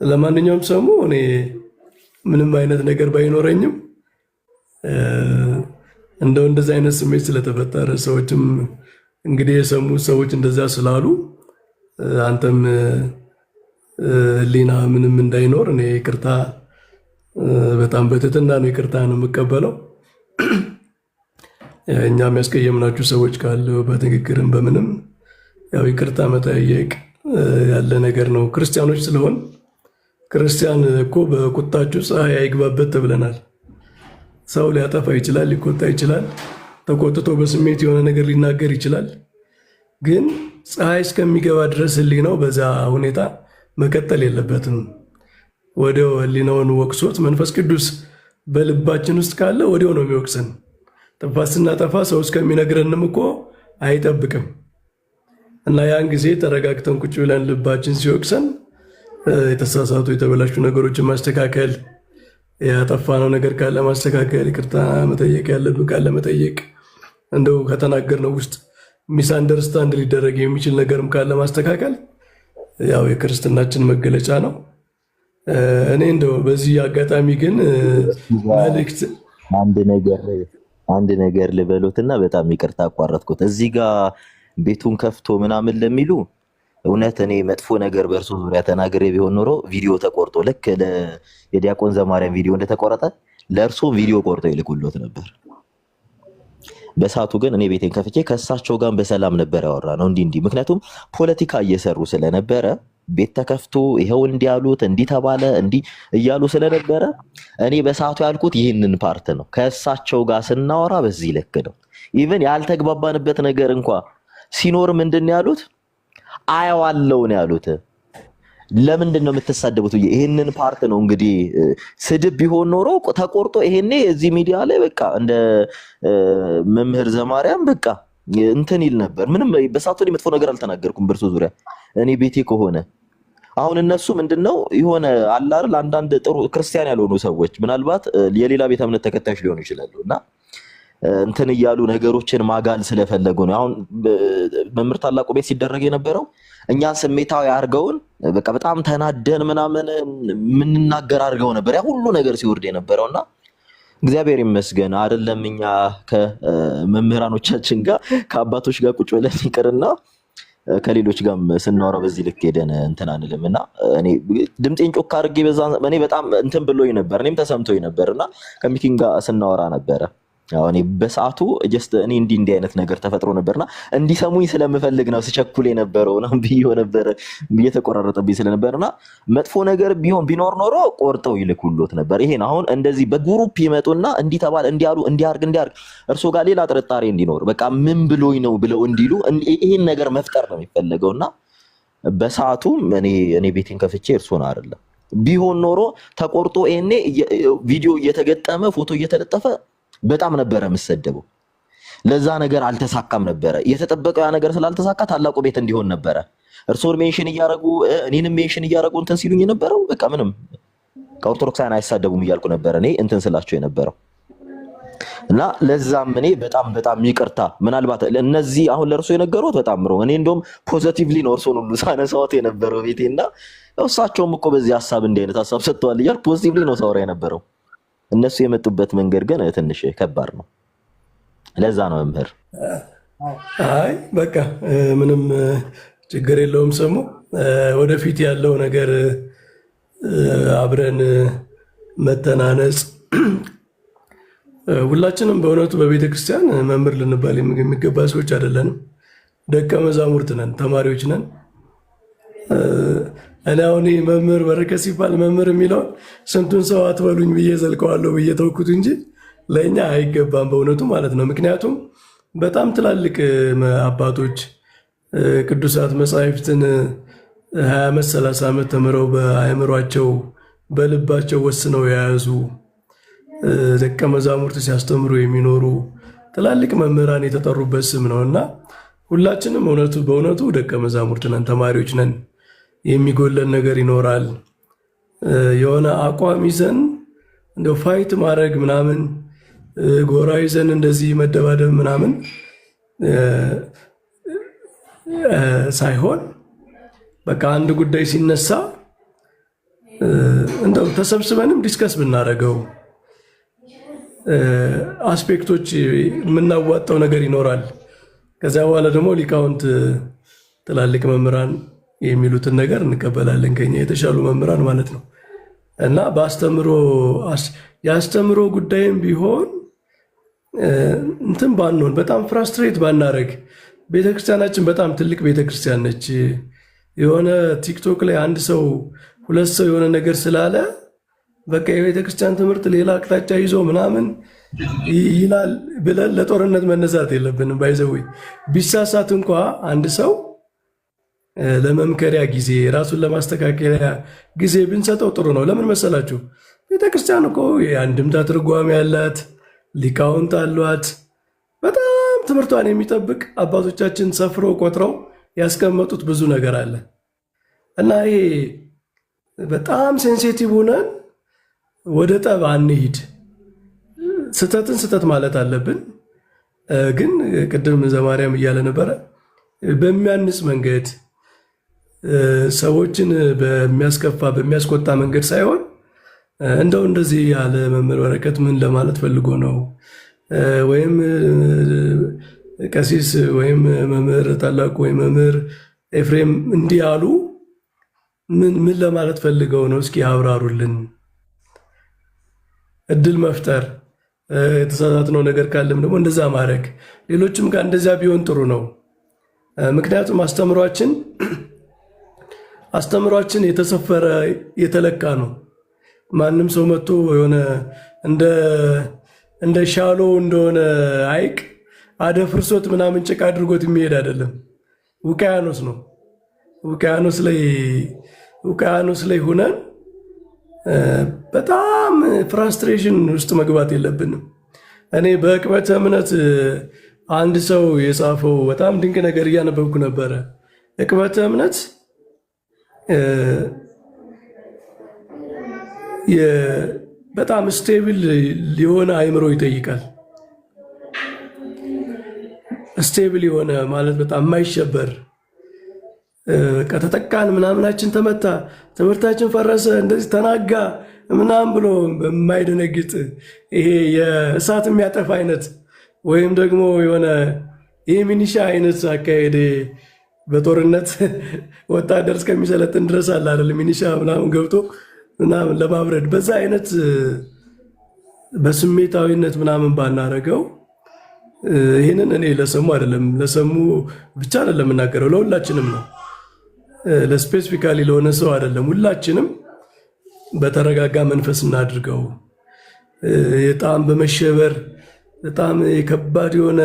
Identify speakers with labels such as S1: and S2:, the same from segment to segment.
S1: ለማንኛውም ሰሙ እኔ ምንም አይነት ነገር ባይኖረኝም እንደው እንደዚህ አይነት ስሜት ስለተፈጠረ ሰዎችም እንግዲህ የሰሙ ሰዎች እንደዛ ስላሉ አንተም ሊና ምንም እንዳይኖር እኔ ይቅርታ በጣም በትህትና ነው ይቅርታ ነው የምቀበለው። እኛም ያስቀየምናችሁ ሰዎች ካሉ በትክክልም በምንም ያው ይቅርታ መጠየቅ ያለ ነገር ነው። ክርስቲያኖች ስለሆን ክርስቲያን እኮ በቁጣችሁ ፀሐይ አይግባበት ተብለናል። ሰው ሊያጠፋ ይችላል፣ ሊቆጣ ይችላል፣ ተቆጥቶ በስሜት የሆነ ነገር ሊናገር ይችላል። ግን ፀሐይ እስከሚገባ ድረስ ህሊናው በዛ ሁኔታ መቀጠል የለበትም። ወዲያው ህሊናውን ወቅሶት መንፈስ ቅዱስ በልባችን ውስጥ ካለ ወዲያው ነው የሚወቅሰን። ጥፋት ስናጠፋ ሰው እስከሚነግረንም እኮ አይጠብቅም እና ያን ጊዜ ተረጋግተን ቁጭ ብለን ልባችን ሲወቅሰን የተሳሳቱ የተበላሹ ነገሮችን ማስተካከል፣ ያጠፋነው ነገር ካለ ማስተካከል፣ ይቅርታ መጠየቅ ያለብን ካለ መጠየቅ፣ እንደው ከተናገርነው ውስጥ ሚስ አንደርስታንድ ሊደረግ የሚችል ነገርም ካለ ማስተካከል ያው የክርስትናችን መገለጫ ነው። እኔ እንደው በዚህ አጋጣሚ ግን መልእክት
S2: አንድ ነገር ልበሉትና በጣም ይቅርታ አቋረጥኩት። እዚህ ጋር ቤቱን ከፍቶ ምናምን ለሚሉ እውነት እኔ መጥፎ ነገር በእርሱ ዙሪያ ተናግሬ ቢሆን ኖሮ ቪዲዮ ተቆርጦ ልክ የዲያቆን ዘማርያም ቪዲዮ እንደተቆረጠ ለእርሱ ቪዲዮ ቆርጦ ይልኩሎት ነበር። በሰዓቱ ግን እኔ ቤቴን ከፍቼ ከእሳቸው ጋር በሰላም ነበር ያወራ ነው እንዲህ ምክንያቱም ፖለቲካ እየሰሩ ስለነበረ ቤት ተከፍቶ ይኸው እንዲያሉት እንዲተባለ እንዲህ እያሉ ስለነበረ እኔ በሰዓቱ ያልኩት ይህንን ፓርት ነው። ከእሳቸው ጋር ስናወራ በዚህ ልክ ነው። ኢቭን ያልተግባባንበት ነገር እንኳ ሲኖር ምንድን ያሉት አያዋለው ነው ያሉት። ለምንድን ነው የምትሳደቡት? ይሄንን ፓርት ነው እንግዲህ ስድብ ቢሆን ኖሮ ተቆርጦ ይሄኔ እዚህ ሚዲያ ላይ በቃ እንደ መምህር ዘማርያም በቃ እንትን ይል ነበር። ምንም በሰዓቱ ላይ መጥፎ ነገር አልተናገርኩም በእርሱ ዙሪያ እኔ ቤቴ ከሆነ። አሁን እነሱ ምንድነው የሆነ አላር አንዳንድ ጥሩ ክርስቲያን ያልሆኑ ሰዎች ምናልባት የሌላ ቤተ እምነት ተከታዮች ሊሆኑ ይችላሉ እና እንትን እያሉ ነገሮችን ማጋል ስለፈለጉ ነው። አሁን መምህር ታላቁ ቤት ሲደረግ የነበረው እኛን ስሜታዊ አርገውን በቃ በጣም ተናደን ምናምን ምንናገር አርገው ነበር ያ ሁሉ ነገር ሲወርድ የነበረውና እግዚአብሔር ይመስገን አይደለም እኛ ከመምህራኖቻችን ጋር ከአባቶች ጋር ቁጭ ብለን ይቅርና ከሌሎች ጋርም ስናወራ በዚህ ልክ ሄደን እንትን አንልምና እኔ ድምጤን ጮክ አድርጌ በዛ እኔ በጣም እንትን ብሎኝ ነበር። እኔም ተሰምቶኝ ነበርና ከሚኪን ጋር ስናወራ ነበረ። ያው እኔ በሰዓቱ ጀስት እኔ እንዲህ አይነት ነገር ተፈጥሮ ነበርና እንዲሰሙኝ ስለምፈልግ ነው ስቸኩል የነበረው ነው ብዬው ነበር እየተቆራረጠብኝ ስለነበርና መጥፎ ነገር ቢኖር ኖሮ ቆርጠው ይልኩሎት ነበር። ይሄን አሁን እንደዚህ በግሩፕ ይመጡና እንዲህ ተባለ እንዲያሉ እንዲያርግ እርሶ ጋር ሌላ ጥርጣሬ እንዲኖር በቃ ምን ብሎኝ ነው ብለው እንዲሉ ይሄን ነገር መፍጠር ነው የሚፈልገውና በሰዓቱ እኔ ቤቴን ከፍቼ እርሶን አይደለም ቢሆን ኖሮ ተቆርጦ ይሄኔ ቪዲዮ እየተገጠመ ፎቶ እየተለጠፈ በጣም ነበር የምሰደበው። ለዛ ነገር አልተሳካም ነበር። የተጠበቀው ያ ነገር ስላልተሳካ ታላቁ ቤት እንዲሆን ነበር እርሶን ሜንሽን እያረጉ እኔንም ሜንሽን እያረጉ እንትን ሲሉኝ የነበረው በቃ ምንም ከኦርቶዶክሳውያን አይሳደቡም እያልኩ ነበር እኔ እንትን ስላቸው የነበረው እና ለዛም እኔ በጣም ይቅርታ ምናልባት እነዚህ አሁን ለእርሶ የነገሩት በጣም ነው። እኔ እንደውም ፖዚቲቭሊ ነው እርሶን ሁሉ ሳነሳዎት የነበረው ቤቴና እሳቸውም እኮ በዚህ ሐሳብ እንዲህ አይነት ሐሳብ ሰጥተዋል እያልኩ ፖዚቲቭሊ ነው ሳወራ የነበረው። እነሱ የመጡበት መንገድ ግን ትንሽ ከባድ ነው። ለዛ ነው መምህር
S1: አይ በቃ ምንም ችግር የለውም። ሰሙ ወደፊት ያለው ነገር አብረን መተናነጽ ሁላችንም በእውነቱ በቤተ ክርስቲያን መምህር ልንባል የሚገባ ሰዎች አይደለንም። ደቀ መዛሙርት ነን፣ ተማሪዎች ነን። እኔ አሁን መምህር በረከት ሲባል መምህር የሚለውን ስንቱን ሰው አትበሉኝ ብዬ ዘልቀዋለሁ ብዬ ተውኩት እንጂ ለእኛ አይገባም በእውነቱ ማለት ነው። ምክንያቱም በጣም ትላልቅ አባቶች ቅዱሳት መጻሕፍትን 20 ዓመት 30 ዓመት ተምረው በአእምሯቸው በልባቸው ወስነው የያዙ ደቀ መዛሙርት ሲያስተምሩ የሚኖሩ ትላልቅ መምህራን የተጠሩበት ስም ነውና ሁላችንም በእውነቱ ደቀ መዛሙርት ነን፣ ተማሪዎች ነን። የሚጎለን ነገር ይኖራል። የሆነ አቋም ይዘን እንደው ፋይት ማድረግ ምናምን ጎራ ይዘን እንደዚህ መደባደብ ምናምን ሳይሆን በቃ አንድ ጉዳይ ሲነሳ እንደው ተሰብስበንም ዲስከስ ብናደርገው አስፔክቶች የምናዋጣው ነገር ይኖራል። ከዚያ በኋላ ደግሞ ሊቃውንት ትላልቅ መምህራን የሚሉትን ነገር እንቀበላለን፣ ከኛ የተሻሉ መምህራን ማለት ነው። እና የአስተምሮ ጉዳይም ቢሆን እንትን ባንሆን፣ በጣም ፍራስትሬት ባናረግ። ቤተክርስቲያናችን በጣም ትልቅ ቤተክርስቲያን ነች። የሆነ ቲክቶክ ላይ አንድ ሰው ሁለት ሰው የሆነ ነገር ስላለ በቃ የቤተክርስቲያን ትምህርት ሌላ አቅጣጫ ይዞ ምናምን ይላል ብለን ለጦርነት መነሳት የለብንም። ባይዘዌ ቢሳሳት እንኳ አንድ ሰው ለመምከሪያ ጊዜ ራሱን ለማስተካከያ ጊዜ ብንሰጠው ጥሩ ነው። ለምን መሰላችሁ? ቤተክርስቲያን እኮ የአንድምታ ትርጓሜ ያላት ሊቃውንት አሏት። በጣም ትምህርቷን የሚጠብቅ አባቶቻችን ሰፍረው ቆጥረው ያስቀመጡት ብዙ ነገር አለ እና ይሄ በጣም ሴንሲቲቭ ሆነን ወደ ጠብ አንሂድ። ስተትን ስተት ማለት አለብን፣ ግን ቅድም ዘማርያም እያለ ነበረ በሚያንስ መንገድ ሰዎችን በሚያስከፋ በሚያስቆጣ መንገድ ሳይሆን እንደው እንደዚህ ያለ መምህር በረከት ምን ለማለት ፈልጎ ነው፣ ወይም ቀሲስ ወይም መምህር ታላቁ ወይም መምህር ኤፍሬም እንዲህ ያሉ ምን ለማለት ፈልገው ነው? እስኪ አብራሩልን። እድል መፍጠር፣ የተሳሳትነው ነገር ካለም ደግሞ እንደዛ ማድረግ፣ ሌሎችም ጋር እንደዛ ቢሆን ጥሩ ነው። ምክንያቱም አስተምሯችን የተሰፈረ የተለካ ነው። ማንም ሰው መጥቶ የሆነ እንደ ሻሎ እንደሆነ ሐይቅ አደፍርሶት ምናምን ጭቃ አድርጎት የሚሄድ አይደለም። ውቅያኖስ ነው። ውቅያኖስ ላይ ሁነን በጣም ፍራስትሬሽን ውስጥ መግባት የለብንም። እኔ በዕቅበተ እምነት አንድ ሰው የጻፈው በጣም ድንቅ ነገር እያነበብኩ ነበረ። ዕቅበተ እምነት በጣም ስቴብል የሆነ አእምሮ ይጠይቃል። ስቴብል የሆነ ማለት በጣም የማይሸበር ከተጠቃን ምናምናችን ተመታ፣ ትምህርታችን ፈረሰ፣ እንደዚህ ተናጋ ምናምን ብሎ በማይደነግጥ ይሄ የእሳት የሚያጠፋ አይነት ወይም ደግሞ የሆነ ይህ ሚኒሻ አይነት አካሄድ በጦርነት ወታደር እስከሚሰለጥን ድረስ አለ አይደል? ሚኒሻ ምናምን ገብቶ ምናምን ለማብረድ በዛ አይነት በስሜታዊነት ምናምን ባናረገው። ይህንን እኔ ለሰሙ አይደለም ለሰሙ ብቻ አይደለም የምናገረው፣ ለሁላችንም ነው። ለስፔሲፊካሊ ለሆነ ሰው አይደለም። ሁላችንም በተረጋጋ መንፈስ እናድርገው። በጣም በመሸበር በጣም የከባድ የሆነ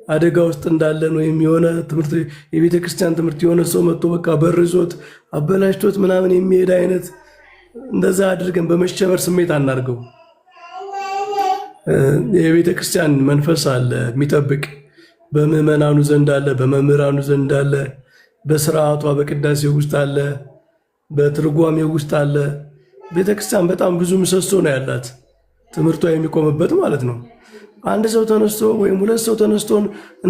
S1: አደጋ ውስጥ እንዳለን ወይም የሆነ ትምህርት የቤተ ክርስቲያን ትምህርት የሆነ ሰው መጥቶ በቃ በርዞት አበላሽቶት ምናምን የሚሄድ አይነት እንደዛ አድርገን በመሸበር ስሜት አናርገው። የቤተ ክርስቲያን መንፈስ አለ የሚጠብቅ፣ በምዕመናኑ ዘንድ አለ፣ በመምህራኑ ዘንድ አለ፣ በስርዓቷ በቅዳሴው ውስጥ አለ፣ በትርጓሜው ውስጥ አለ። ቤተ ክርስቲያን በጣም ብዙ ምሰሶ ነው ያላት፣ ትምህርቷ የሚቆምበት ማለት ነው። አንድ ሰው ተነስቶ ወይም ሁለት ሰው ተነስቶ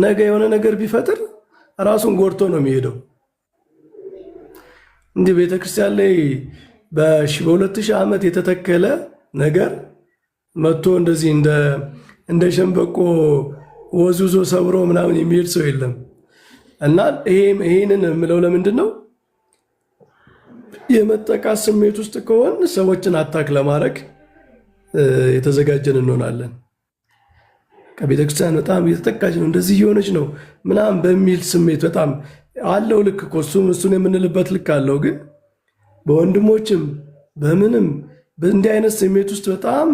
S1: ነገ የሆነ ነገር ቢፈጥር ራሱን ጎድቶ ነው የሚሄደው። እንዲህ ቤተ ክርስቲያን ላይ በ2000 ዓመት የተተከለ ነገር መጥቶ እንደዚህ እንደ ሸንበቆ ወዙዞ ሰብሮ ምናምን የሚሄድ ሰው የለም። እና ይሄንን የምለው ለምንድን ነው? የመጠቃት ስሜት ውስጥ ከሆን ሰዎችን አታክ ለማድረግ የተዘጋጀን እንሆናለን። ከቤተክርስቲያን በጣም እየተጠቃች ነው፣ እንደዚህ እየሆነች ነው ምናምን በሚል ስሜት በጣም አለው። ልክ እኮ እሱን የምንልበት ልክ አለው። ግን በወንድሞችም በምንም በእንዲህ አይነት ስሜት ውስጥ በጣም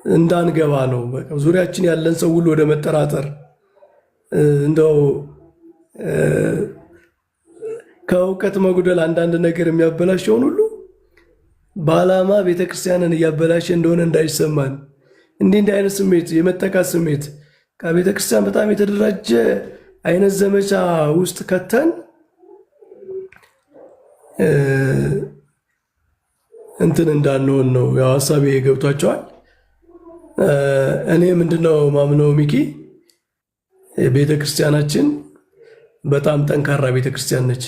S1: እንዳንገባ ነው። ዙሪያችን ያለን ሰው ሁሉ ወደ መጠራጠር እንደው ከእውቀት መጉደል አንዳንድ ነገር የሚያበላሸውን ሁሉ በዓላማ ቤተክርስቲያንን እያበላሸ እንደሆነ እንዳይሰማን እንዲህ አይነት ስሜት የመጠቃት ስሜት ከቤተክርስቲያን በጣም የተደራጀ አይነት ዘመቻ ውስጥ ከተን እንትን እንዳንሆን ነው። ያው ሀሳቤ ገብቷቸዋል። እኔ ምንድነው ማምነው ሚኪ፣ ቤተክርስቲያናችን በጣም ጠንካራ ቤተክርስቲያን ነች።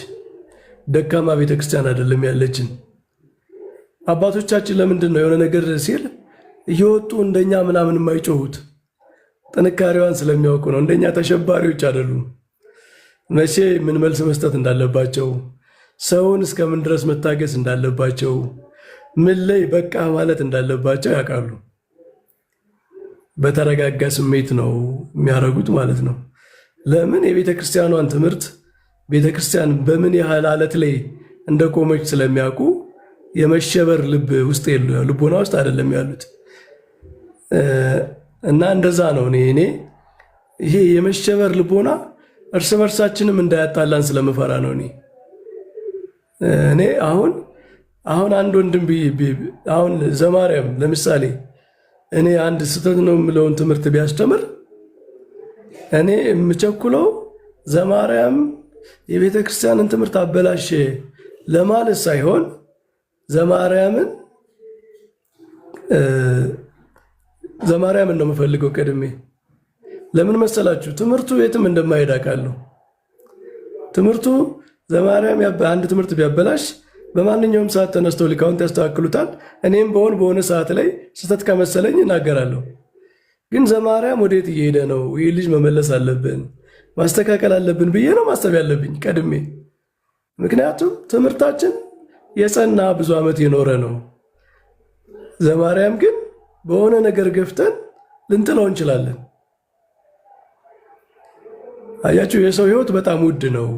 S1: ደካማ ቤተክርስቲያን አይደለም ያለችን። አባቶቻችን ለምንድን ነው የሆነ ነገር ሲል እየወጡ እንደኛ ምናምን የማይጮሁት? ጥንካሬዋን ስለሚያውቁ ነው። እንደኛ ተሸባሪዎች አይደሉም። መቼ ምን መልስ መስጠት እንዳለባቸው፣ ሰውን እስከምን ድረስ መታገስ እንዳለባቸው፣ ምን ላይ በቃ ማለት እንዳለባቸው ያውቃሉ። በተረጋጋ ስሜት ነው የሚያደርጉት ማለት ነው። ለምን? የቤተ ክርስቲያኗን ትምህርት ቤተ ክርስቲያን በምን ያህል አለት ላይ እንደቆመች ስለሚያውቁ የመሸበር ልብ ውስጥ ልቦና ውስጥ አይደለም ያሉት እና እንደዛ ነው። እኔ ይሄ የመሸበር ልቦና እርስ በርሳችንም እንዳያጣላን ስለምፈራ ነው። እኔ አሁን አንድ ወንድም አሁን ዘማርያም ለምሳሌ እኔ አንድ ስህተት ነው የምለውን ትምህርት ቢያስተምር እኔ የምቸኩለው ዘማርያም የቤተ ክርስቲያንን ትምህርት አበላሸ ለማለት ሳይሆን ዘማርያምን ነው የምፈልገው ቀድሜ። ለምን መሰላችሁ? ትምህርቱ የትም እንደማይሄድ አውቃለሁ። ትምህርቱ ዘማርያም አንድ ትምህርት ቢያበላሽ በማንኛውም ሰዓት ተነስተው ሊቃውንት ያስተካክሉታል። እኔም በሆነ ሰዓት ላይ ስህተት ከመሰለኝ እናገራለሁ። ግን ዘማርያም ወዴት እየሄደ ነው? ይህ ልጅ መመለስ አለብን፣ ማስተካከል አለብን ብዬ ነው ማሰብ ያለብኝ ቀድሜ። ምክንያቱም ትምህርታችን የጸና ብዙ ዓመት የኖረ ነው። ዘማርያም ግን በሆነ ነገር ገፍተን ልንጥለው እንችላለን። አያችሁ፣ የሰው ሕይወት በጣም ውድ ነው።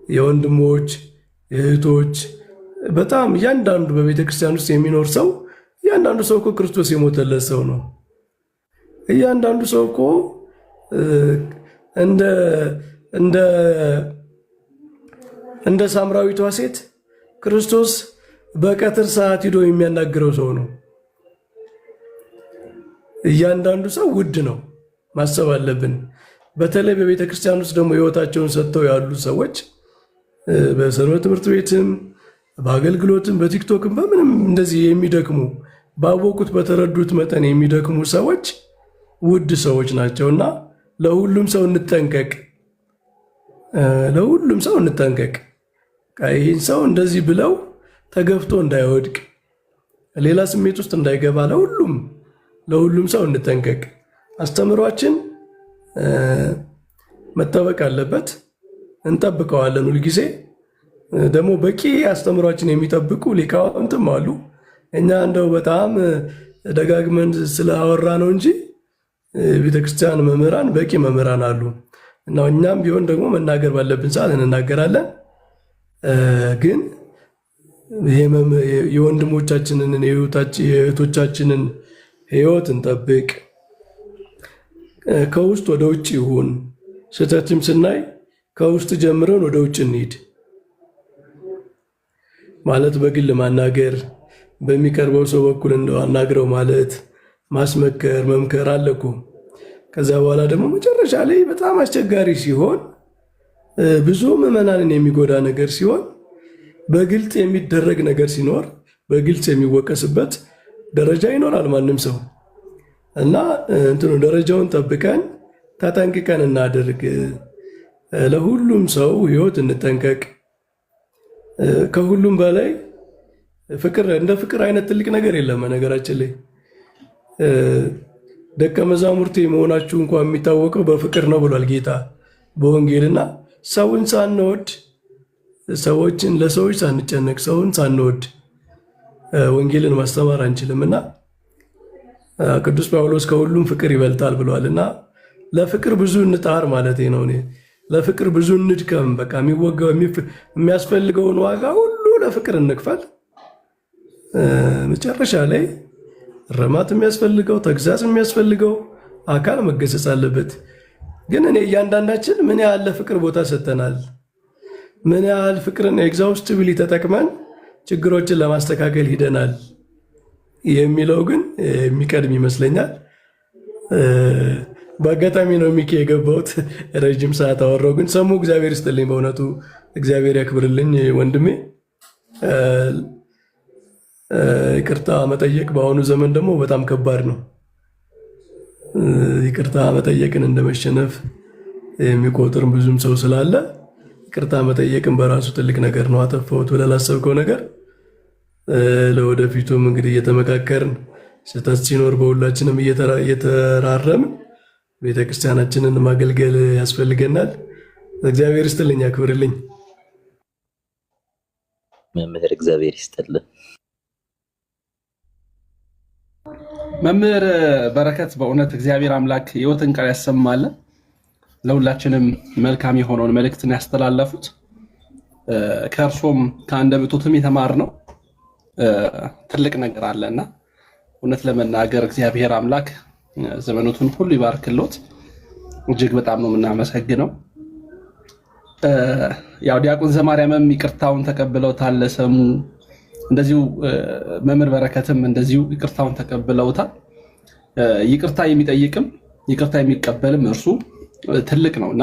S1: የወንድሞች የእህቶች በጣም እያንዳንዱ በቤተ ክርስቲያን ውስጥ የሚኖር ሰው እያንዳንዱ ሰው እኮ ክርስቶስ የሞተለት ሰው ነው። እያንዳንዱ ሰው እኮ እንደ ሳምራዊቷ ሴት ክርስቶስ በቀትር ሰዓት ሂዶ የሚያናግረው ሰው ነው። እያንዳንዱ ሰው ውድ ነው፣ ማሰብ አለብን። በተለይ በቤተ ክርስቲያን ውስጥ ደግሞ ሕይወታቸውን ሰጥተው ያሉ ሰዎች በሰንበት ትምህርት ቤትም በአገልግሎትም በቲክቶክም በምንም እንደዚህ የሚደክሙ ባወቁት በተረዱት መጠን የሚደክሙ ሰዎች ውድ ሰዎች ናቸውና ለሁሉም ሰው እንጠንቀቅ። ለሁሉም ሰው እንጠንቀቅ። ይህን ሰው እንደዚህ ብለው ተገፍቶ እንዳይወድቅ ሌላ ስሜት ውስጥ እንዳይገባ ለሁሉም ሰው እንጠንቀቅ። አስተምሯችን መጠበቅ አለበት። እንጠብቀዋለን ሁልጊዜ። ደግሞ በቂ አስተምሯችን የሚጠብቁ ሊቃውንትም አሉ። እኛ እንደው በጣም ደጋግመን ስላወራ ነው እንጂ ቤተክርስቲያን መምህራን በቂ መምህራን አሉ እና እኛም ቢሆን ደግሞ መናገር ባለብን ሰዓት እንናገራለን። ግን የወንድሞቻችንን የእህቶቻችንን ሕይወት እንጠብቅ። ከውስጥ ወደ ውጭ ይሁን። ስህተትም ስናይ ከውስጥ ጀምረን ወደ ውጭ እንሂድ ማለት በግል ማናገር፣ በሚቀርበው ሰው በኩል እንደው አናግረው ማለት፣ ማስመከር፣ መምከር አለ እኮ። ከዛ በኋላ ደግሞ መጨረሻ ላይ በጣም አስቸጋሪ ሲሆን፣ ብዙ ምዕመናንን የሚጎዳ ነገር ሲሆን፣ በግልጽ የሚደረግ ነገር ሲኖር፣ በግልጽ የሚወቀስበት ደረጃ ይኖራል ማንም ሰው እና ደረጃውን ጠብቀን ተጠንቅቀን እናድርግ። ለሁሉም ሰው ሕይወት እንጠንቀቅ። ከሁሉም በላይ እንደ ፍቅር አይነት ትልቅ ነገር የለም። ነገራችን ላይ ደቀ መዛሙርቴ መሆናችሁ እንኳን የሚታወቀው በፍቅር ነው ብሏል ጌታ በወንጌልና ሰውን ሳንወድ ለሰዎች ሳንጨነቅ ሰውን ሳንወድ ወንጌልን ማስተማር አንችልምና ቅዱስ ጳውሎስ ከሁሉም ፍቅር ይበልጣል ብሏልና ለፍቅር ብዙ እንጣር ማለት ነው። ለፍቅር ብዙ እንድከም። በቃ የሚያስፈልገውን ዋጋ ሁሉ ለፍቅር እንክፈል። መጨረሻ ላይ እርማት የሚያስፈልገው ተግዛዝ የሚያስፈልገው አካል መገሰጽ አለበት። ግን እያንዳንዳችን ምን ያህል ለፍቅር ቦታ ሰጥተናል? ምን ያህል ፍቅርን ኤግዛውስቲቭሊ ተጠቅመን ችግሮችን ለማስተካከል ሂደናል የሚለው ግን የሚቀድም ይመስለኛል። በአጋጣሚ ነው ሚኪ የገባሁት። ረጅም ሰዓት አወራው፣ ግን ሰሙ። እግዚአብሔር ይስጥልኝ፣ በእውነቱ እግዚአብሔር ያክብርልኝ ወንድሜ። ይቅርታ መጠየቅ በአሁኑ ዘመን ደግሞ በጣም ከባድ ነው። ይቅርታ መጠየቅን እንደመሸነፍ የሚቆጥር ብዙም ሰው ስላለ ይቅርታ መጠየቅን በራሱ ትልቅ ነገር ነው። አጠፋሁት ብለህ ላሰብከው ነገር ለወደፊቱም እንግዲህ እየተመካከርን ስህተት ሲኖር በሁላችንም እየተራረምን ቤተክርስቲያናችንን ማገልገል ያስፈልገናል። እግዚአብሔር ይስጥልኝ፣ አክብርልኝ።
S2: መምህር እግዚአብሔር ይስጥልን።
S3: መምህር በረከት በእውነት እግዚአብሔር አምላክ ሕይወትን ቃል ያሰማልን። ለሁላችንም መልካም የሆነውን መልእክትን ያስተላለፉት ከእርሶም ከአንደበቶትም የተማርነው ትልቅ ነገር አለና እውነት ለመናገር እግዚአብሔር አምላክ ዘመኑትን ሁሉ ይባርክሎት። እጅግ በጣም ነው የምናመሰግነው። ያው ዲያቆን ዘማርያምም ይቅርታውን ተቀብለውታል ለሰሙ፣ እንደዚሁ መምህር በረከትም እንደዚሁ ይቅርታውን ተቀብለውታል። ይቅርታ የሚጠይቅም ይቅርታ የሚቀበልም እርሱ ትልቅ ነውና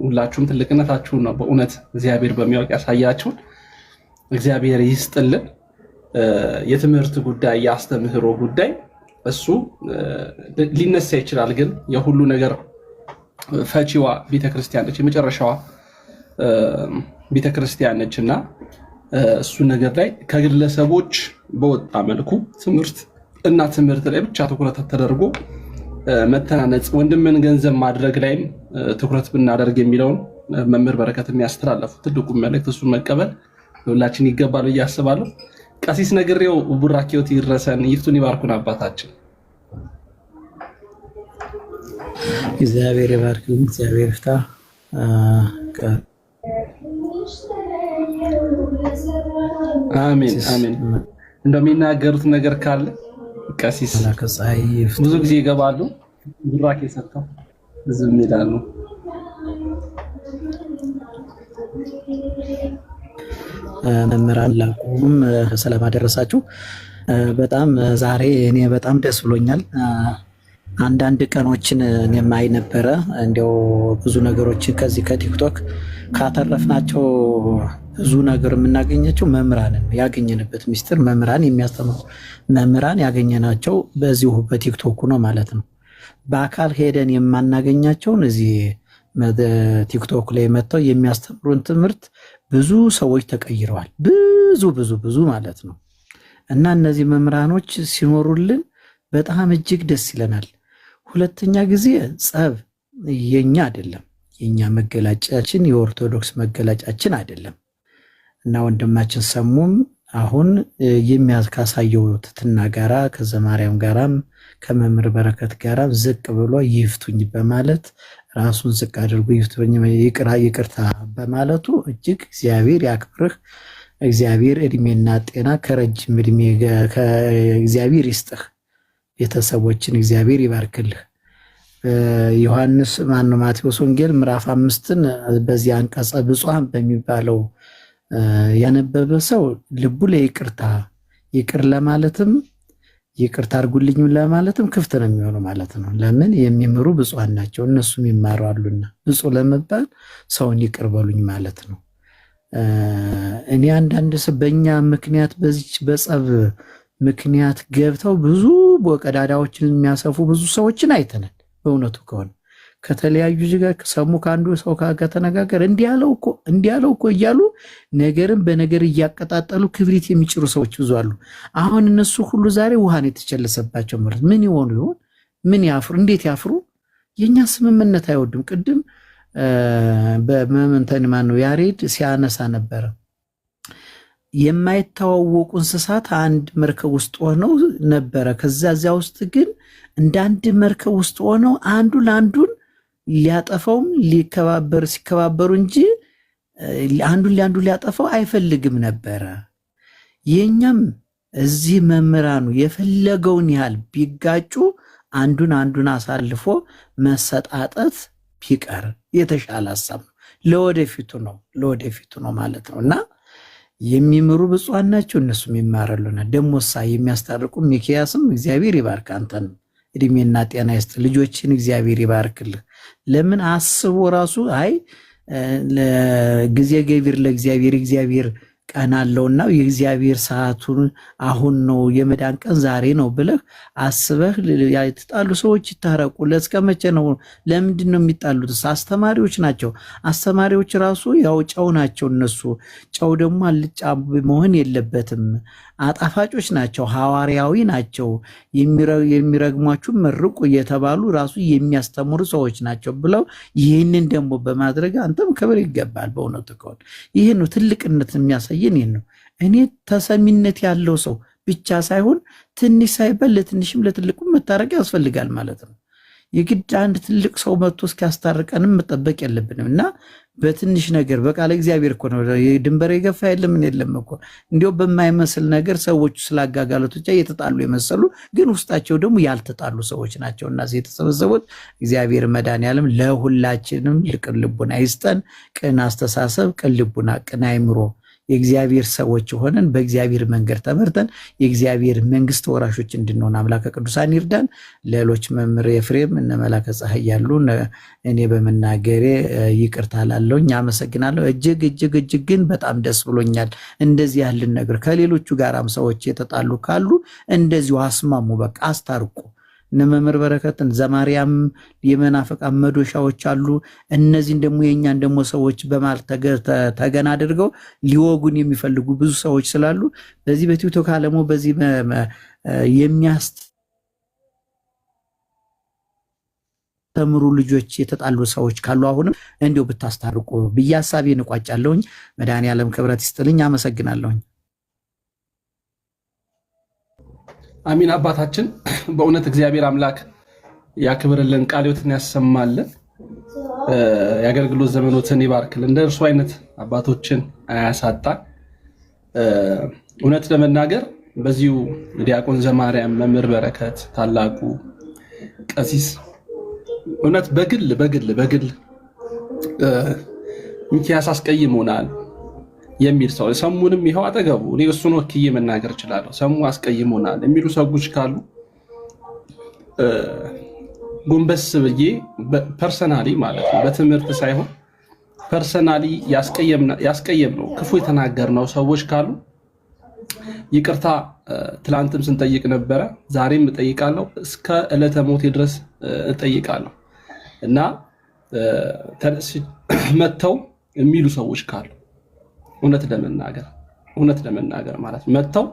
S3: ሁላችሁም ትልቅነታችሁን ነው በእውነት እግዚአብሔር በሚያውቅ ያሳያችሁን። እግዚአብሔር ይስጥልን። የትምህርት ጉዳይ የአስተምህሮ ጉዳይ እሱ ሊነሳ ይችላል፣ ግን የሁሉ ነገር ፈቺዋ ቤተክርስቲያን ነች፣ የመጨረሻዋ ቤተክርስቲያን ነች እና እሱ ነገር ላይ ከግለሰቦች በወጣ መልኩ ትምህርት ላይ ብቻ ትኩረት ተደርጎ መተናነጽ፣ ወንድምን ገንዘብ ማድረግ ላይም ትኩረት ብናደርግ የሚለውን መምህር በረከት የሚያስተላልፉ ትልቁ መልእክት እሱን መቀበል ሁላችን ይገባል ብዬ አስባለሁ። ቀሲስ ነግሬው ቡራኪዎት ይድረሰን፣ ይፍቱን ይባርኩን አባታችን።
S4: እግዚአብሔር ይባርክልን፣ እግዚአብሔር ይፍታ።
S3: አሜን አሜን። እንደሚናገሩት ነገር ካለ ቀሲስ ብዙ ጊዜ ይገባሉ፣ ቡራኬ ሰጥተው ዝም ይላሉ።
S4: መምህራን ላቁም ሰላም አደረሳችሁ። በጣም ዛሬ እኔ በጣም ደስ ብሎኛል። አንዳንድ ቀኖችን እኔም አይ ነበረ እንዲያው ብዙ ነገሮችን ከዚህ ከቲክቶክ ካተረፍናቸው ብዙ ነገር የምናገኛቸው መምህራንን ያገኘንበት ሚስጥር መምህራን የሚያስተምሩ መምህራን ያገኘናቸው በዚሁ በቲክቶኩ ነው ማለት ነው። በአካል ሄደን የማናገኛቸውን እዚህ ቲክቶክ ላይ መጥተው የሚያስተምሩን ትምህርት ብዙ ሰዎች ተቀይረዋል። ብዙ ማለት ነው። እና እነዚህ መምህራኖች ሲኖሩልን በጣም እጅግ ደስ ይለናል። ሁለተኛ ጊዜ ጸብ የኛ አይደለም፣ የኛ መገለጫችን የኦርቶዶክስ መገለጫችን አይደለም። እና ወንድማችን ሰሙም አሁን የሚያካሳየው ትትና ጋራ ከዘማርያም ጋራም ከመምህር በረከት ጋራም ዝቅ ብሎ ይፍቱኝ በማለት ራሱን ዝቅ አድርጎ ይፍቱኝ ይቅርታ በማለቱ እጅግ እግዚአብሔር ያክብርህ። እግዚአብሔር እድሜና ጤና ከረጅም እድሜ ከእግዚአብሔር ይስጥህ። ቤተሰቦችን እግዚአብሔር ይባርክልህ። ዮሐንስ ማቴዎስ ወንጌል ምዕራፍ 5ን በዚህ አንቀጸ ብፁዓን በሚባለው ያነበበ ሰው ልቡ ለይቅርታ ይቅር ለማለትም ይቅርታ አድርጉልኝ ለማለትም ክፍት ነው የሚሆነው ማለት ነው። ለምን የሚምሩ ብፁዓን ናቸው እነሱም ይማራሉና። ብፁዕ ለመባል ሰውን ይቅር በሉኝ ማለት ነው። እኔ አንዳንድ በእኛ ምክንያት በዚች በጸብ ምክንያት ገብተው ብዙ ቀዳዳዎችን የሚያሰፉ ብዙ ሰዎችን አይተናል። በእውነቱ ከሆነ ከተለያዩ ጋር ሰሙ ከአንዱ ሰው ከተነጋገር እንዲያለው እኮ እያሉ ነገርን በነገር እያቀጣጠሉ ክብሪት የሚጭሩ ሰዎች ብዙ አሉ። አሁን እነሱ ሁሉ ዛሬ ውሃን የተቸለሰባቸው ምርት ምን ይሆኑ ይሆን? ምን ያፍሩ? እንዴት ያፍሩ? የኛ ስምምነት አይወድም። ቅድም በመመንተን ማን ነው ያሬድ ሲያነሳ ነበረ። የማይተዋወቁ እንስሳት አንድ መርከብ ውስጥ ሆነው ነበረ። ከዚያ ውስጥ ግን እንደ አንድ መርከብ ውስጥ ሆነው አንዱ ለአንዱን ሊያጠፋውም ሲከባበሩ እንጂ አንዱን ለአንዱ ሊያጠፋው አይፈልግም ነበረ። የኛም እዚህ መምህራኑ የፈለገውን ያህል ቢጋጩ አንዱን አሳልፎ መሰጣጠት ቢቀር የተሻለ ሀሳብ ነው። ለወደፊቱ ነው ማለት ነው። እና የሚምሩ ብፁዓን ናቸው እነሱም ይማራሉና ደሞሳ የሚያስታርቁ ሚኪያስም እግዚአብሔር ይባርክ አንተን እድሜና ጤና ይስጥ። ልጆችን እግዚአብሔር ይባርክልህ። ለምን አስቦ ራሱ አይ ለጊዜ ገቢር ለእግዚአብሔር ቀን አለውና የእግዚአብሔር ሰዓቱን አሁን ነው የመዳን ቀን ዛሬ ነው ብለህ አስበህ የተጣሉ ሰዎች ይታረቁ። ለእስከ መቼ ነው? ለምንድን ነው የሚጣሉት? አስተማሪዎች ናቸው። አስተማሪዎች ራሱ ያው ጨው ናቸው። እነሱ ጨው ደግሞ አልጫ መሆን የለበትም። አጣፋጮች ናቸው፣ ሐዋርያዊ ናቸው። የሚረግሟችሁ መርቁ እየተባሉ ራሱ የሚያስተምሩ ሰዎች ናቸው ብለው ይህንን ደግሞ በማድረግ አንተም ክብር ይገባል። በእውነቱ ከሆነ ይህን ነው ትልቅነት የሚያሳየን። ይህን ነው እኔ ተሰሚነት ያለው ሰው ብቻ ሳይሆን ትንሽ ሳይባል ለትንሽም ለትልቁም መታረቅ ያስፈልጋል ማለት ነው። የግድ አንድ ትልቅ ሰው መጥቶ እስኪያስታርቀንም መጠበቅ የለብንም እና በትንሽ ነገር በቃለ እግዚአብሔር እኮ ነው ድንበር የገፋ የለም እኮ እንዲያው በማይመስል ነገር ሰዎች ስላጋጋሉት ብቻ እየተጣሉ የመሰሉ ግን ውስጣቸው ደግሞ ያልተጣሉ ሰዎች ናቸው። እና የተሰበሰቡት እግዚአብሔር መድኃኔዓለም ለሁላችንም ቅን ልቡና ይስጠን። ቅን አስተሳሰብ፣ ቅን ልቡና፣ ቅን አይምሮ የእግዚአብሔር ሰዎች ሆነን በእግዚአብሔር መንገድ ተመርተን የእግዚአብሔር መንግስት ወራሾች እንድንሆን አምላከ ቅዱሳን ይርዳን። ሌሎች መምህር ኤፍሬም እነ መላከ ፀሐይ ያሉ እኔ በመናገሬ ይቅርታ ላለሁኝ አመሰግናለሁ። እጅግ ግን በጣም ደስ ብሎኛል። እንደዚህ ያልን ነገር ከሌሎቹ ጋራም ሰዎች የተጣሉ ካሉ እንደዚሁ አስማሙ፣ በቃ አስታርቁ። እነ መምህር በረከትን ዘማርያም የመናፍቃን መዶሻዎች አሉ። እነዚህን ደግሞ የእኛን ደግሞ ሰዎች በማለት ተገና አድርገው ሊወጉን የሚፈልጉ ብዙ ሰዎች ስላሉ በዚህ በቲክቶክ ዓለሙ በዚህ የሚያስተምሩ ልጆች የተጣሉ ሰዎች ካሉ አሁንም እንዲሁ ብታስታርቁ ብዬ ሀሳቤን እቋጫለሁኝ። መድኃኔዓለም ክብረት ይስጥልኝ። አመሰግናለሁኝ።
S3: አሚን። አባታችን በእውነት እግዚአብሔር አምላክ ያክብርልን፣ ቃለ ሕይወትን ያሰማልን፣ የአገልግሎት ዘመኖትን ይባርክልን። እንደ እርሱ አይነት አባቶችን አያሳጣን። እውነት ለመናገር በዚሁ ዲያቆን ዘማርያም፣ መምህር በረከት፣ ታላቁ ቀሲስ እውነት በግል ሚኪያስ አስቀይሞናል የሚል ሰው ሰሙንም ይኸው አጠገቡ እኔ እሱን ወክዬ መናገር እችላለሁ። ሰሙ አስቀይሞናል የሚሉ ሰዎች ካሉ ጎንበስ ብዬ ፐርሰናሊ ማለት ነው፣ በትምህርት ሳይሆን ፐርሰናሊ ያስቀየም ነው ክፉ የተናገርነው ሰዎች ካሉ ይቅርታ ትላንትም ስንጠይቅ ነበረ፣ ዛሬም እጠይቃለሁ፣ እስከ ዕለተ ሞቴ ድረስ እጠይቃለሁ እና መተው የሚሉ ሰዎች ካሉ እውነት ለመናገር ማለት መተው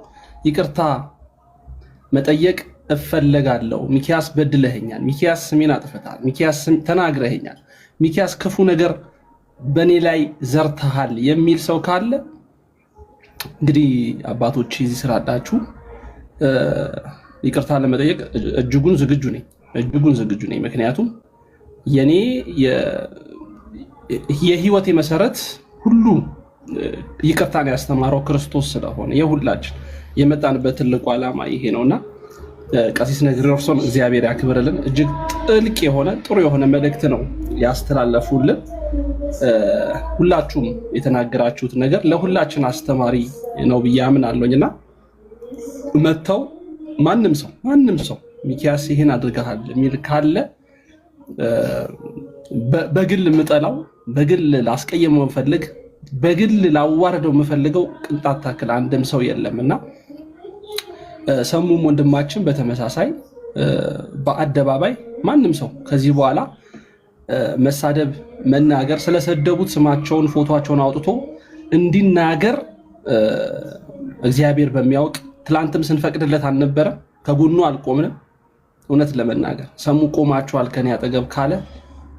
S3: ይቅርታ መጠየቅ እፈለጋለሁ። ሚኪያስ በድለኸኛል፣ ሚኪያስ ስሜን አጥፍተሃል፣ ሚኪያስ ተናግረኸኛል፣ ሚኪያስ ክፉ ነገር በእኔ ላይ ዘርተሃል የሚል ሰው ካለ እንግዲህ አባቶች እዚህ ስራ አዳችሁ ይቅርታ ለመጠየቅ እጅጉን ዝግጁ ነኝ። ምክንያቱም የኔ የህይወቴ መሰረት ሁሉ ይቅርታን ያስተማረው ክርስቶስ ስለሆነ የሁላችን የመጣንበት ትልቁ ዓላማ ይሄ ነውና ቀሲስ ነግሬዎርሶን እግዚአብሔር ያክብርልን። እጅግ ጥልቅ የሆነ ጥሩ የሆነ መልእክት ነው ያስተላለፉልን። ሁላችሁም የተናገራችሁት ነገር ለሁላችን አስተማሪ ነው ብዬ አምናለሁና መተው ማንም ሰው ሚኪያስ ይሄን አድርገሃል የሚል ካለ በግል ምጠላው፣ በግል ላስቀየመው መፈልግ፣ በግል ላዋረደው የምፈልገው ቅንጣት ታክል አንድም ሰው የለምና ሰሙም ወንድማችን በተመሳሳይ በአደባባይ ማንም ሰው ከዚህ በኋላ መሳደብ፣ መናገር፣ ስለሰደቡት ስማቸውን ፎቶቸውን አውጥቶ እንዲናገር እግዚአብሔር በሚያውቅ ትላንትም ስንፈቅድለት አልነበረም፣ ከጎኑ አልቆምንም። እውነት ለመናገር ሰሙ ቆማችኋል ከኔ አጠገብ ካለ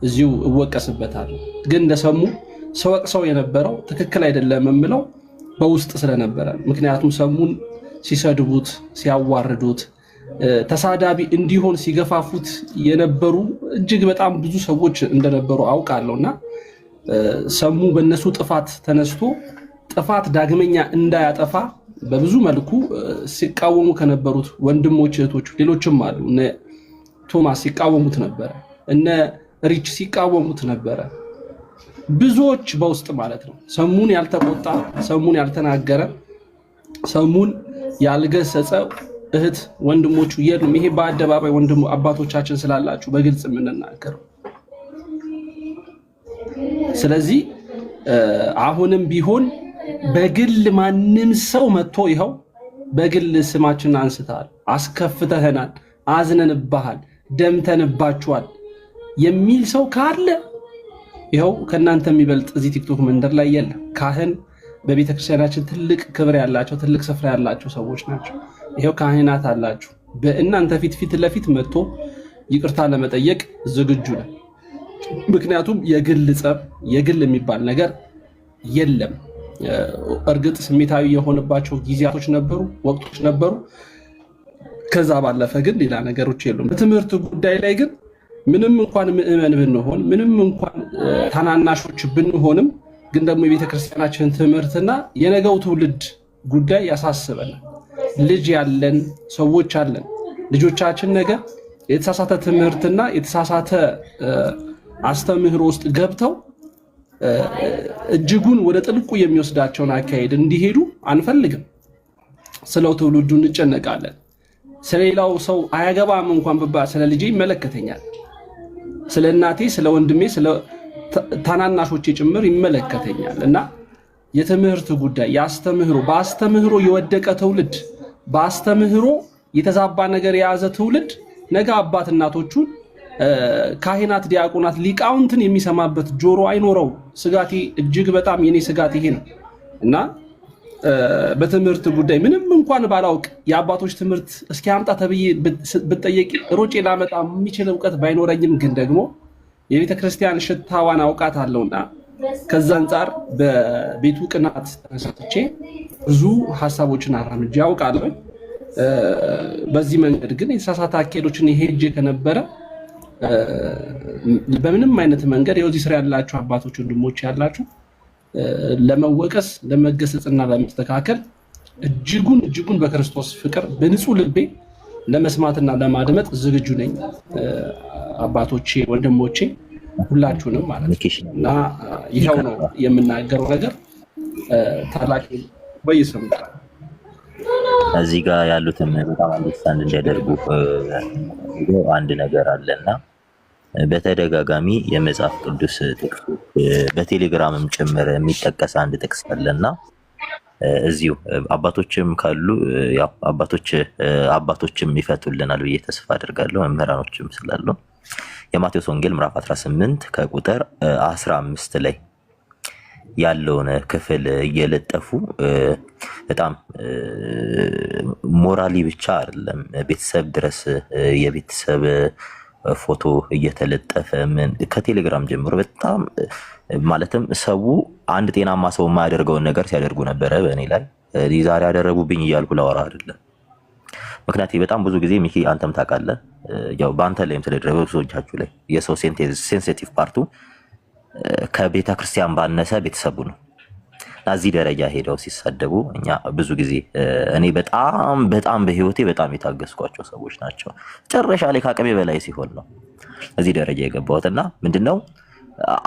S3: እዚሁ እወቀስበታለሁ። ግን እንደሰሙ ሰው የነበረው ትክክል አይደለም የምለው በውስጥ ስለነበረ፣ ምክንያቱም ሰሙን ሲሰድቡት፣ ሲያዋርዱት፣ ተሳዳቢ እንዲሆን ሲገፋፉት የነበሩ እጅግ በጣም ብዙ ሰዎች እንደነበሩ አውቃለሁና ሰሙ በእነሱ ጥፋት ተነስቶ ጥፋት ዳግመኛ እንዳያጠፋ በብዙ መልኩ ሲቃወሙ ከነበሩት ወንድሞች እህቶች ሌሎችም አሉ። እነ ቶማስ ሲቃወሙት ነበረ፣ እነ ሪች ሲቃወሙት ነበረ። ብዙዎች በውስጥ ማለት ነው ሰሙን ያልተቆጣ፣ ሰሙን ያልተናገረ፣ ሰሙን ያልገሰጸ እህት ወንድሞቹ የሉም። ይሄ በአደባባይ ወንድም አባቶቻችን ስላላችሁ በግልጽ የምንናገረው። ስለዚህ አሁንም ቢሆን በግል ማንም ሰው መጥቶ ይኸው በግል ስማችን አንስተሃል፣ አስከፍተህናል፣ አዝነንባሃል፣ ደምተንባችኋል የሚል ሰው ካለ ይኸው ከእናንተ የሚበልጥ እዚህ ቲክቶክ መንደር ላይ የለም። ካህን በቤተክርስቲያናችን ትልቅ ክብር ያላቸው ትልቅ ስፍራ ያላቸው ሰዎች ናቸው። ይኸው ካህናት አላችሁ። በእናንተ ፊት ለፊት መጥቶ ይቅርታ ለመጠየቅ ዝግጁ ነን። ምክንያቱም የግል ጸብ የግል የሚባል ነገር የለም። እርግጥ ስሜታዊ የሆነባቸው ጊዜያቶች ነበሩ፣ ወቅቶች ነበሩ። ከዛ ባለፈ ግን ሌላ ነገሮች የሉም። በትምህርት ጉዳይ ላይ ግን ምንም እንኳን ምእመን ብንሆን ምንም እንኳን ታናናሾች ብንሆንም ግን ደግሞ የቤተክርስቲያናችን ትምህርትና የነገው ትውልድ ጉዳይ ያሳስበናል። ልጅ ያለን ሰዎች አለን። ልጆቻችን ነገር የተሳሳተ ትምህርትና የተሳሳተ አስተምህሮ ውስጥ ገብተው እጅጉን ወደ ጥልቁ የሚወስዳቸውን አካሄድ እንዲሄዱ አንፈልግም። ስለው ትውልዱ እንጨነቃለን። ስለሌላው ሰው አያገባም እንኳን ብባል ስለ ልጄ ይመለከተኛል። ስለ እናቴ፣ ስለ ወንድሜ፣ ስለ ታናናሾቼ ጭምር ይመለከተኛል። እና የትምህርት ጉዳይ በአስተምህሮ የወደቀ ትውልድ፣ በአስተምህሮ የተዛባ ነገር የያዘ ትውልድ ነገ አባት እናቶቹን ካህናት፣ ዲያቆናት፣ ሊቃውንትን የሚሰማበት ጆሮ አይኖረው። ስጋቴ እጅግ በጣም የኔ ስጋት ይሄ ነው እና በትምህርት ጉዳይ ምንም እንኳን ባላውቅ የአባቶች ትምህርት እስኪ አምጣ ተብዬ ብጠየቅ ሮጬ ላመጣ የሚችል እውቀት ባይኖረኝም ግን ደግሞ የቤተ ክርስቲያን ሽታዋን አውቃት አለውና ከዛ አንጻር በቤቱ ቅናት ተነሳትቼ ብዙ ሀሳቦችን አራምጄ አውቃለሁ። በዚህ መንገድ ግን የተሳሳተ አካሄዶችን ሄጄ ከነበረ በምንም አይነት መንገድ የዚህ ስራ ያላችሁ አባቶች ወንድሞች ያላችሁ ለመወቀስ ለመገሰጽና ለመስተካከል እጅጉን በክርስቶስ ፍቅር በንጹህ ልቤ ለመስማትና ለማድመጥ ዝግጁ ነኝ። አባቶቼ ወንድሞቼ ሁላችሁንም ማለት ነው እና ይኸው ነው የምናገረው ነገር ታላቅ በየሰሙ
S2: እዚህ ጋር ያሉትን በጣም አንደርስታንድ እንዲያደርጉ አንድ ነገር አለና በተደጋጋሚ የመጽሐፍ ቅዱስ ጥቅስ በቴሌግራምም ጭምር የሚጠቀስ አንድ ጥቅስ አለና እዚሁ አባቶችም ካሉ ያው አባቶችም ይፈቱልናል ብዬ ተስፋ አድርጋለሁ። መምህራኖችም ስላሉ የማቴዎስ ወንጌል ምዕራፍ 18 ከቁጥር 15 ላይ ያለውን ክፍል እየለጠፉ በጣም ሞራሊ ብቻ አይደለም ቤተሰብ ድረስ የቤተሰብ ፎቶ እየተለጠፈ ምን ከቴሌግራም ጀምሮ በጣም ማለትም ሰው አንድ ጤናማ ሰው የማያደርገውን ነገር ሲያደርጉ ነበረ። በእኔ ላይ ዛሬ ያደረጉብኝ እያልኩ ላወራ አይደለም። ምክንያቱም በጣም ብዙ ጊዜ ሚኪ አንተም ታውቃለህ፣ ያው በአንተ ላይም ስለደረበ ብዙዎቻችሁ ላይ የሰው ሴንሲቲቭ ፓርቱ ከቤተ ክርስቲያን ባነሰ ቤተሰቡ ነው። እዚህ ደረጃ ሄደው ሲሳደቡ እኛ ብዙ ጊዜ እኔ በጣም በህይወቴ በጣም የታገስኳቸው ሰዎች ናቸው። መጨረሻ ላይ ከአቅሜ በላይ ሲሆን ነው እዚህ ደረጃ የገባሁትና ምንድነው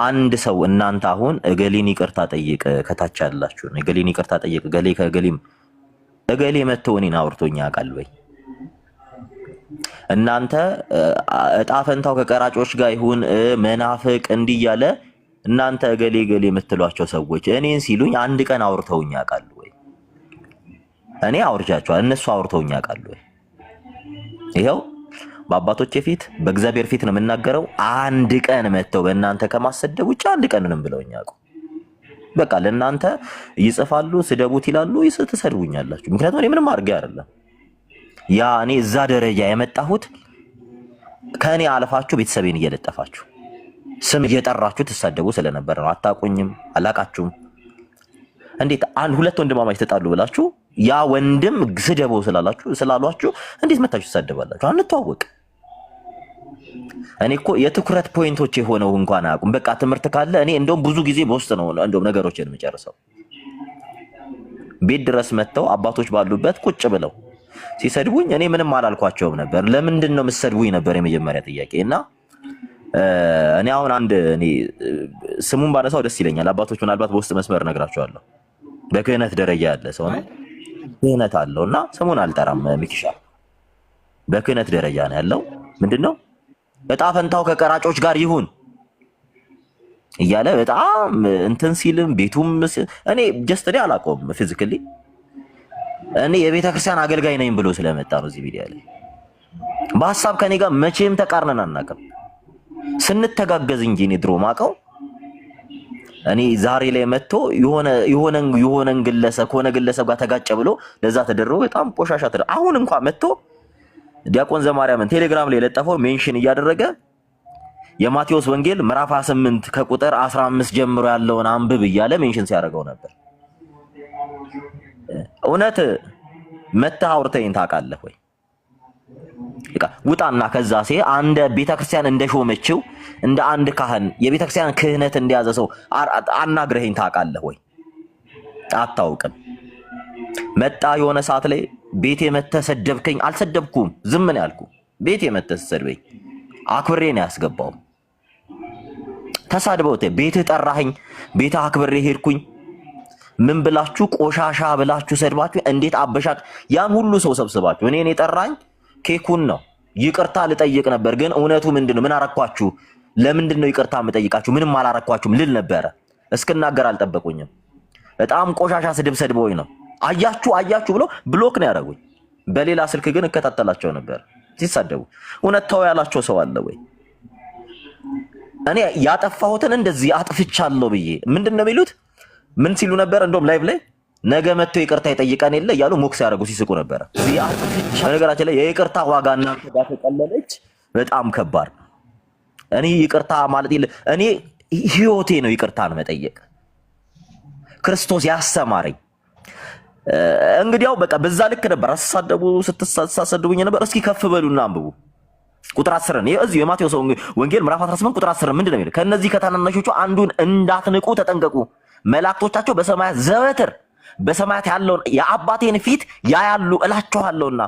S2: አንድ ሰው እናንተ አሁን እገሌን ይቅርታ ጠይቅ ከታች ያላችሁ ነው እገሌን ይቅርታ ጠይቅ እገሌ ከእገሌም እገሌ መተው እኔን አውርቶኝ ያውቃል ወይ? እናንተ እጣ ፈንታው ከቀራጮች ጋር ይሁን መናፍቅ እንዲህ እያለ እናንተ እገሌ የምትሏቸው ሰዎች እኔን ሲሉኝ አንድ ቀን አውርተውኝ ያውቃሉ ወይ? እኔ አውርጃቸዋለሁ፣ እነሱ አውርተውኝ ያውቃሉ ወይ? ይኸው በአባቶቼ ፊት በእግዚአብሔር ፊት ነው የምናገረው። አንድ ቀን መተው በእናንተ ከማሰደብ ውጭ አንድ ቀን ምንም ብለውኝ ያውቁ። በቃ ለእናንተ ይጽፋሉ፣ ስደቡት ይላሉ፣ ትሰድቡኛላችሁ። ምክንያቱም እኔ ምንም አድርጌ አይደለም። ያ እኔ እዛ ደረጃ የመጣሁት ከእኔ አልፋችሁ ቤተሰቤን እየለጠፋችሁ ስም እየጠራችሁ ትሳደቡ ስለነበር ነው። አታቁኝም፣ አላቃችሁም። እንዴት አንድ ሁለት ወንድማማች ተጣሉ ብላችሁ ያ ወንድም ስደበው ስላሏችሁ እንዴት መታችሁ ትሳደባላችሁ? አንተዋወቅ። እኔ እኮ የትኩረት ፖይንቶች የሆነው እንኳን አያውቁም። በቃ ትምህርት ካለ እኔ እንደውም ብዙ ጊዜ በውስጥ ነው እንደውም ነገሮችን የምጨርሰው። ቤት ድረስ መጥተው አባቶች ባሉበት ቁጭ ብለው ሲሰድቡኝ እኔ ምንም አላልኳቸውም ነበር። ለምንድን ነው የምትሰድቡኝ ነበር የመጀመሪያ ጥያቄ። እና እኔ አሁን አንድ እኔ ስሙን ባነሳው ደስ ይለኛል። አባቶች ምናልባት በውስጥ መስመር እነግራቸዋለሁ። በክህነት ደረጃ ያለ ሰው ነው፣ ክህነት አለው እና ስሙን አልጠራም። ሚኪሻ በክህነት ደረጃ ነው ያለው። ምንድነው እጣ ፈንታው ከቀራጮች ጋር ይሁን እያለ በጣም እንትን ሲልም ቤቱም እኔ ጀስት እኔ አላውቀውም ፊዚካሊ እኔ የቤተ ክርስቲያን አገልጋይ ነኝ ብሎ ስለመጣ ነው እዚህ ቪዲዮ ላይ። በሐሳብ ከኔ ጋር መቼም ተቃርነን አናውቅም፣ ስንተጋገዝ እንጂ እኔ ድሮ ማውቀው እኔ ዛሬ ላይ መጥቶ የሆነ ግለሰብ ከሆነ ግለሰብ ጋር ተጋጨ ብሎ ለዛ ተደረው በጣም ቆሻሻ አሁን እንኳን መጥቶ ዲያቆን ዘማርያምን ቴሌግራም ላይ ለጠፈው ሜንሽን እያደረገ የማቴዎስ ወንጌል ምዕራፍ 28 ከቁጥር 15 ጀምሮ ያለውን አንብብ እያለ ሜንሽን ሲያደርገው ነበር። እውነት መተህ አውርተኸኝ ታውቃለህ ወይ? ውጣና ከዛ አንድ ቤተክርስቲያን እንደሾመችው እንደ አንድ ካህን የቤተክርስቲያን ክህነት እንደያዘ ሰው አናግረኸኝ ታውቃለህ ወይ? አታውቅም። መጣ የሆነ ሰዓት ላይ ቤቴ መተህ ሰደብከኝ። አልሰደብኩም፣ ዝም ነው ያልኩ። ቤቴ መተህ ሰደብከኝ፣ አክብሬ ነው ያስገባው። ተሳድበውት ቤትህ ጠራኸኝ፣ ቤትህ አክብሬ ሄድኩኝ። ምን ብላችሁ ቆሻሻ ብላችሁ ሰድባችሁ እንዴት አበሻት ያን ሁሉ ሰው ሰብስባችሁ እኔ ጠራኝ ኬኩን ነው ይቅርታ ልጠይቅ ነበር። ግን እውነቱ ምንድነው? ምን አረኳችሁ? ለምንድነው ይቅርታ የምጠይቃችሁ? ምንም አላረኳችሁም ልል ነበረ። እስክናገር አልጠበቁኝም። በጣም ቆሻሻ ስድብ ሰድበውኝ ነው። አያችሁ ብሎ ብሎክ ነው ያደረጉኝ። በሌላ ስልክ ግን እከታተላቸው ነበር ሲሳደቡ። እውነት ተው ያላቸው ሰው አለ ወይ? እኔ ያጠፋሁትን እንደዚህ አጥፍቻለሁ ብዬ ምንድነው የሚሉት? ምን ሲሉ ነበር? እንደውም ላይቭ ላይ ነገ መጥቶ ይቅርታ ይጠይቀን የለ እያሉ ሞክስ ያደርጉ ሲስቁ ነበር። በነገራችን ላይ የይቅርታ ዋጋ እናንተ ጋር ተቀለለች በጣም ከባድ ነው። እኔ ይቅርታ ማለት እኔ ህይወቴ ነው ይቅርታን መጠየቅ። ክርስቶስ ያስተማረኝ እንግዲያው በቃ በዛ ልክ ነበር። ስትሳደቡኝ ነበር። እስኪ ከፍ በሉና አንብቡ ቁጥር 10 ነው እዚህ የማቴዎስ ወንጌል ምዕራፍ 18 ቁጥር 10 ምንድነው የሚለው? ከነዚህ ከታናናሾቹ አንዱን እንዳትንቁ ተጠንቀቁ፣ መላእክቶቻቸው በሰማያት ዘወትር በሰማያት ያለውን የአባቴን ፊት ያያሉ እላችኋለሁና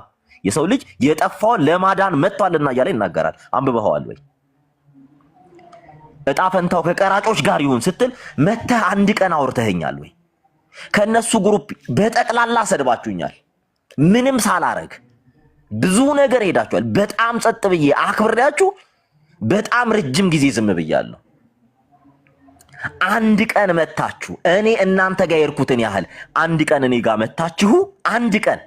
S2: የሰው ልጅ የጠፋውን ለማዳን መጥቷልና እያለ ይናገራል። አንብበዋል ወይ? እጣ ፈንታው ከቀራጮች ጋር ይሁን ስትል መተህ አንድ ቀን አውርተኸኛል ወይ? ከነሱ ግሩፕ በጠቅላላ ሰድባችሁኛል። ምንም ሳላረግ ብዙ ነገር ሄዳችኋል። በጣም ጸጥ ብዬ አክብሬያችሁ በጣም ረጅም ጊዜ ዝም ብያለሁ። አንድ ቀን መታችሁ እኔ እናንተ ጋር የርኩትን ያህል አንድ ቀን እኔ ጋር መታችሁ አንድ ቀን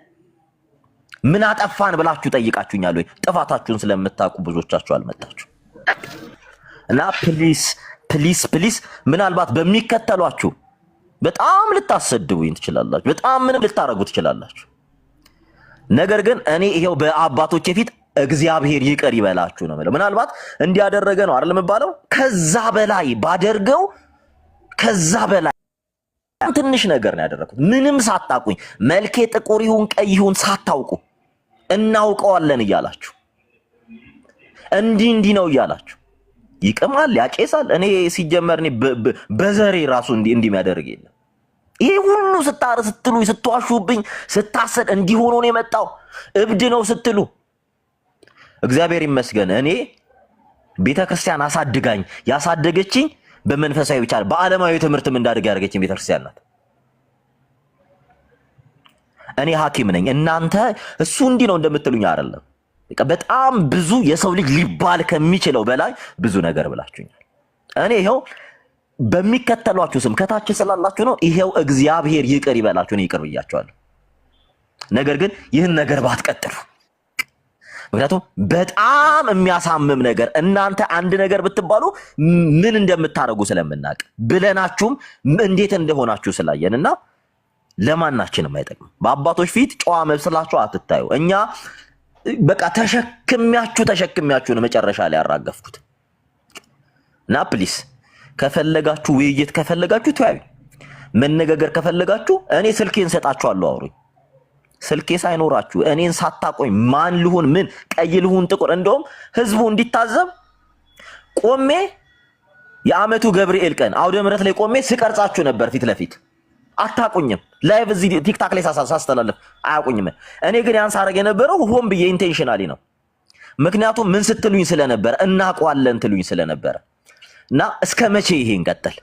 S2: ምን አጠፋን ብላችሁ ጠይቃችሁኛል ወይ? ጥፋታችሁን ስለምታውቁ ብዙዎቻችሁ አልመጣችሁ እና ፕሊስ ምናልባት በሚከተሏችሁ በጣም ልታሰድቡኝ ትችላላችሁ፣ በጣም ምንም ልታረጉ ትችላላችሁ። ነገር ግን እኔ ይሄው በአባቶቼ ፊት እግዚአብሔር ይቅር ይበላችሁ ነው ማለት። ምናልባት እንዲያደረገ ነው አይደል የምባለው? ከዛ በላይ ባደርገው ከዛ በላይ ትንሽ ነገር ነው ያደረኩት። ምንም ሳታውቁኝ መልኬ ጥቁር ይሁን ቀይ ይሁን ሳታውቁ እናውቀዋለን እያላችሁ እንዲህ ነው እያላችሁ ይቅማል ያጨሳል። እኔ ሲጀመር እኔ በዘሬ ራሱ እንዲህ የሚያደርግ የለም። ይሄ ሁሉ ስትሉ ስትዋሹብኝ ስታሰድ እንዲሆኑ ነው የመጣው እብድ ነው ስትሉ እግዚአብሔር ይመስገን እኔ ቤተክርስቲያን አሳድጋኝ ያሳደገችኝ በመንፈሳዊ ብቻ በዓለማዊ ትምህርትም እንዳድግ ያደረገችኝ ቤተክርስቲያን ናት። እኔ ሐኪም ነኝ። እናንተ እሱ እንዲህ ነው እንደምትሉኝ አይደለም። በጣም ብዙ የሰው ልጅ ሊባል ከሚችለው በላይ ብዙ ነገር ብላችሁኛል። እኔ ይሄው በሚከተሏችሁ ስም ከታች ስላላችሁ ነው። ይሄው እግዚአብሔር ይቅር ይበላችሁ ነው ይቅር ብያችኋለሁ። ነገር ግን ይህን ነገር ባትቀጥሉ ምክንያቱም በጣም የሚያሳምም ነገር እናንተ አንድ ነገር ብትባሉ ምን እንደምታረጉ ስለምናቅ ብለናችሁም እንዴት እንደሆናችሁ ስላየንና ለማናችንም አይጠቅም። በአባቶች ፊት ጨዋ መስላችሁ አትታዩ። እኛ በቃ ተሸክሚያችሁ ነው መጨረሻ ላይ ያራገፍኩት። እና ፕሊስ ከፈለጋችሁ ውይይት ከፈለጋችሁ ተያዩ፣ መነጋገር ከፈለጋችሁ እኔ ስልኬን ሰጣችኋለሁ አውሩኝ። ስልኬ ሳይኖራችሁ እኔን ሳታቆኝ ማን ልሁን ምን ቀይ ልሁን ጥቁር እንደውም ህዝቡ እንዲታዘብ ቆሜ የዓመቱ ገብርኤል ቀን አውደ ምሕረት ላይ ቆሜ ስቀርጻችሁ ነበር ፊት ለፊት። አታቁኝም። ላይቭ እዚህ ቲክታክ ላይ ሳስተላልፍ አያቁኝም። እኔ ግን ያን ሳረግ የነበረው ሆን ብዬ ኢንቴንሽናሊ ነው። ምክንያቱም ምን ስትሉኝ ስለነበር እናቋለን ትሉኝ ስለነበር እና እስከ መቼ ይሄን ቀጥል?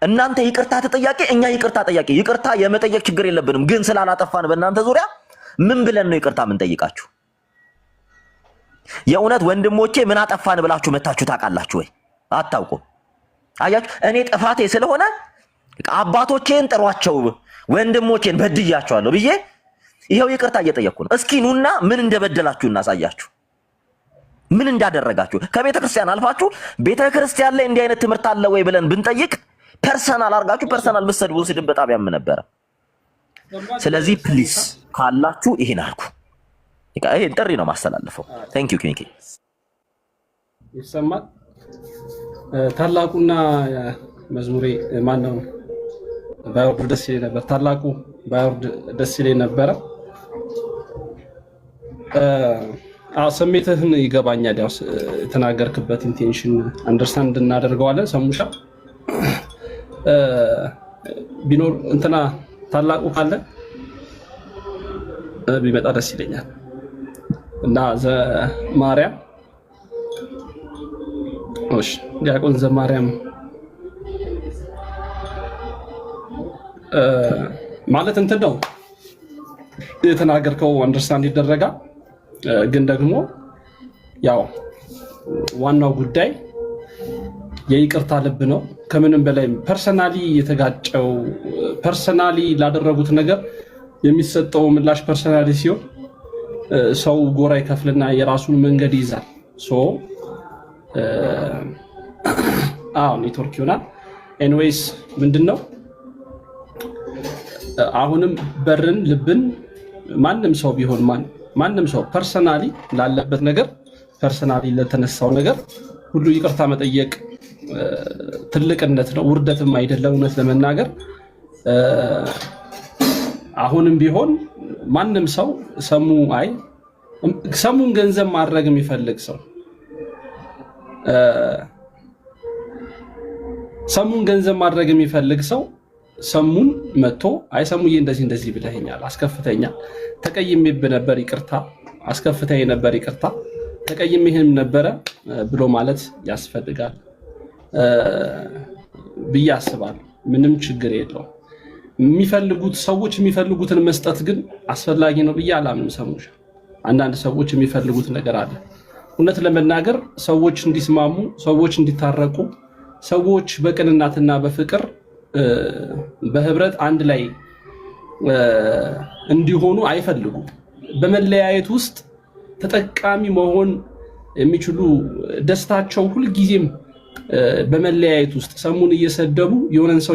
S2: እናንተ ይቅርታ ተጠያቂ እኛ ይቅርታ ጠያቂ። ይቅርታ የመጠየቅ ችግር የለብንም፣ ግን ስላላጠፋን በእናንተ ዙሪያ ምን ብለን ነው ይቅርታ ምን ጠይቃችሁ? የእውነት ወንድሞቼ ምን አጠፋን ብላችሁ መታችሁ ታውቃላችሁ ወይ? አታውቁም። አያችሁ እኔ ጥፋቴ ስለሆነ አባቶቼን ጥሯቸው ወንድሞቼን በድያቸዋለሁ ብዬ ይሄው ይቅርታ እየጠየቅኩ ነው። እስኪ ኑና ምን እንደበደላችሁ እናሳያችሁ፣ ምን እንዳደረጋችሁ። ከቤተ ክርስቲያን አልፋችሁ ቤተ ክርስቲያን ላይ እንዲህ አይነት ትምህርት አለ ወይ ብለን ብንጠይቅ ፐርሰናል አርጋችሁ ፐርሰናል ብትሰድቡን ስድብ በጣም ያም ነበር። ስለዚህ ፕሊስ ካላችሁ ይሄን አድርጉ። ይሄን ጥሪ ነው ማስተላለፈው። ቴንክ ዩ ኪንኪ
S3: ይሰማል። ታላቁና መዝሙሬ ማነው ባይወርድ ደስ ይለኝ ነበር። ታላቁ ባይወርድ ደስ ይለኝ ነበር። ስሜትህን ይገባኛል። ያው የተናገርክበት ኢንቴንሽን አንደርስታንድ እናደርገዋለን። ሰሙሻ ቢኖር እንትና ታላቁ ካለ ቢመጣ ደስ ይለኛል እና ዘማርያም እሺ ዲያቆን ዘማርያም ማለት እንትን ነው የተናገርከው አንደርስታንድ ይደረጋል። ግን ደግሞ ያው ዋናው ጉዳይ የይቅርታ ልብ ነው። ከምንም በላይ ፐርሰናሊ የተጋጨው ፐርሰናሊ ላደረጉት ነገር የሚሰጠው ምላሽ ፐርሰናሊ ሲሆን ሰው ጎራ ይከፍልና የራሱን መንገድ ይዛል። ኔትወርክ ይሆናል። ኤኒዌይስ ምንድነው አሁንም በርን ልብን ማንም ሰው ቢሆን ማንም ሰው ፐርሰናሊ ላለበት ነገር ፐርሰናሊ ለተነሳው ነገር ሁሉ ይቅርታ መጠየቅ ትልቅነት ነው፣ ውርደትም አይደለም። እውነት ለመናገር አሁንም ቢሆን ማንም ሰው ሰሙን ገንዘብ ማድረግ የሚፈልግ ሰው ሰሙን መጥቶ አይ ሰሙዬ እንደዚህ ብለኸኛል፣ አስከፍተኛል፣ ተቀይሜብህ ነበር ይቅርታ፣ አስከፍተኝ ነበር ይቅርታ፣ ተቀይሜህም ነበረ ብሎ ማለት ያስፈልጋል ብዬ አስባለሁ። ምንም ችግር የለውም። ሰዎች የሚፈልጉትን መስጠት ግን አስፈላጊ ነው ብዬ አላምንም። ሰሙሽ አንዳንድ ሰዎች የሚፈልጉት ነገር አለ። እውነት ለመናገር ሰዎች እንዲስማሙ፣ ሰዎች እንዲታረቁ፣ ሰዎች በቅንነትና በፍቅር በህብረት አንድ ላይ እንዲሆኑ አይፈልጉም። በመለያየት ውስጥ ተጠቃሚ መሆን የሚችሉ ደስታቸው ሁልጊዜም በመለያየት ውስጥ ሰሙን እየሰደቡ የሆነን ሰው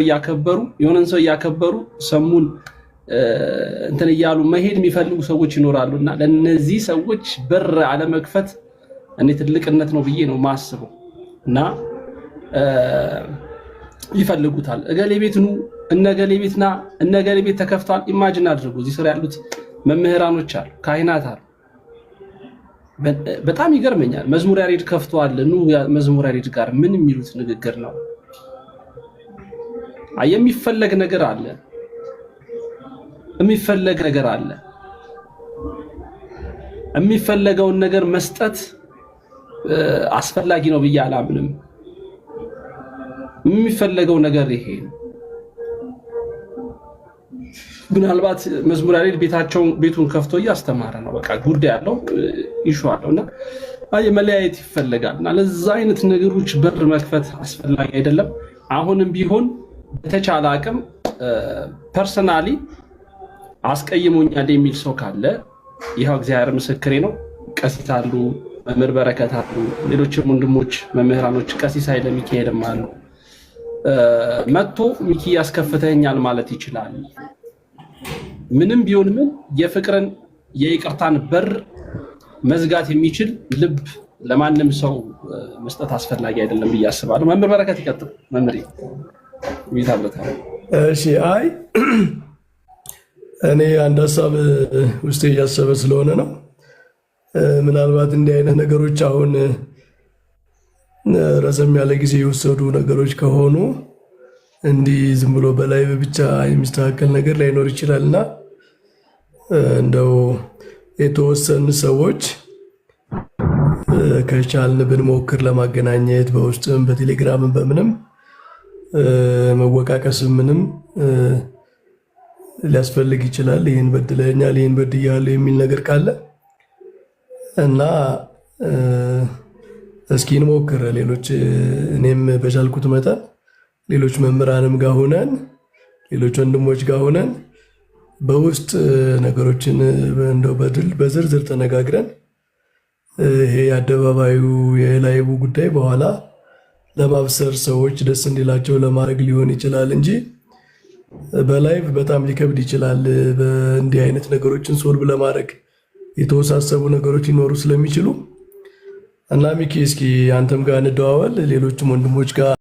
S3: እያከበሩ ሰሙን እንትን እያሉ መሄድ የሚፈልጉ ሰዎች ይኖራሉና ለነዚህ ሰዎች በር አለመክፈት እኔ ትልቅነት ነው ብዬ ነው ማስበው። እና ይፈልጉታል። እገሌ ቤት ኑ፣ እነገሌ ቤትና እነገሌ ቤት ተከፍቷል። ኢማጂን አድርጉ። እዚህ ስራ ያሉት መምህራኖች አሉ፣ ካህናት አሉ። በጣም ይገርመኛል። መዝሙር ያሬድ ከፍቷል። ኑ መዝሙር ያሬድ ጋር ምን የሚሉት ንግግር ነው? የሚፈለግ ነገር አለ፣ የሚፈለገውን ነገር መስጠት አስፈላጊ ነው ብዬ አላምንም። የሚፈለገው ነገር ይሄ ነው። ምናልባት መዝሙር ያሬድ ቤቱን ከፍቶ እያስተማረ ነው። በቃ ጉዳይ ያለው ይሹ አለውና መለያየት ይፈልጋልና ለዛ አይነት ነገሮች በር መክፈት አስፈላጊ አይደለም። አሁንም ቢሆን በተቻለ አቅም ፐርሰናሊ አስቀይሞኛል የሚል ሰው ካለ ይኸው እግዚአብሔር ምስክሬ ነው። ቀሲስ አሉ፣ መምህር በረከት አሉ፣ ሌሎችም ወንድሞች መምህራኖች፣ ቀሲስ ኃይለ ሚካኤልም አሉ። መጥቶ ሚኪ ያስከፍተኛል ማለት ይችላል። ምንም ቢሆን ምን የፍቅርን የይቅርታን በር መዝጋት የሚችል ልብ ለማንም ሰው መስጠት አስፈላጊ አይደለም ብዬ አስባለሁ። መምህር በረከት ይቀጥል። መምህር ይታበታ።
S1: እሺ፣ አይ እኔ አንድ ሀሳብ ውስጤ እያሰበ ስለሆነ ነው። ምናልባት እንዲህ አይነት ነገሮች አሁን ረዘም ያለ ጊዜ የወሰዱ ነገሮች ከሆኑ እንዲህ ዝም ብሎ በላይ ብቻ የሚስተካከል ነገር ላይኖር ይችላልና እንደው የተወሰኑ ሰዎች ከቻልን ብንሞክር ለማገናኘት በውስጥም በቴሌግራምም በምንም መወቃቀስም ምንም ሊያስፈልግ ይችላል። ይህን በድለኛል፣ ይህን በድያለሁ የሚል ነገር ካለ እና እስኪ እንሞክር ሌሎች እኔም በቻልኩት መጠን ሌሎች መምህራንም ጋር ሆነን ሌሎች ወንድሞች ጋር ሆነን በውስጥ ነገሮችን እንደው በዝርዝር ተነጋግረን ይሄ የአደባባዩ የላይቡ ጉዳይ በኋላ ለማብሰር ሰዎች ደስ እንዲላቸው ለማድረግ ሊሆን ይችላል እንጂ በላይቭ በጣም ሊከብድ ይችላል። በእንዲህ አይነት ነገሮችን ሶልቭ ለማድረግ የተወሳሰቡ ነገሮች ሊኖሩ ስለሚችሉ እና ሚኪ እስኪ አንተም ጋር እንደዋወል ሌሎችም ወንድሞች ጋር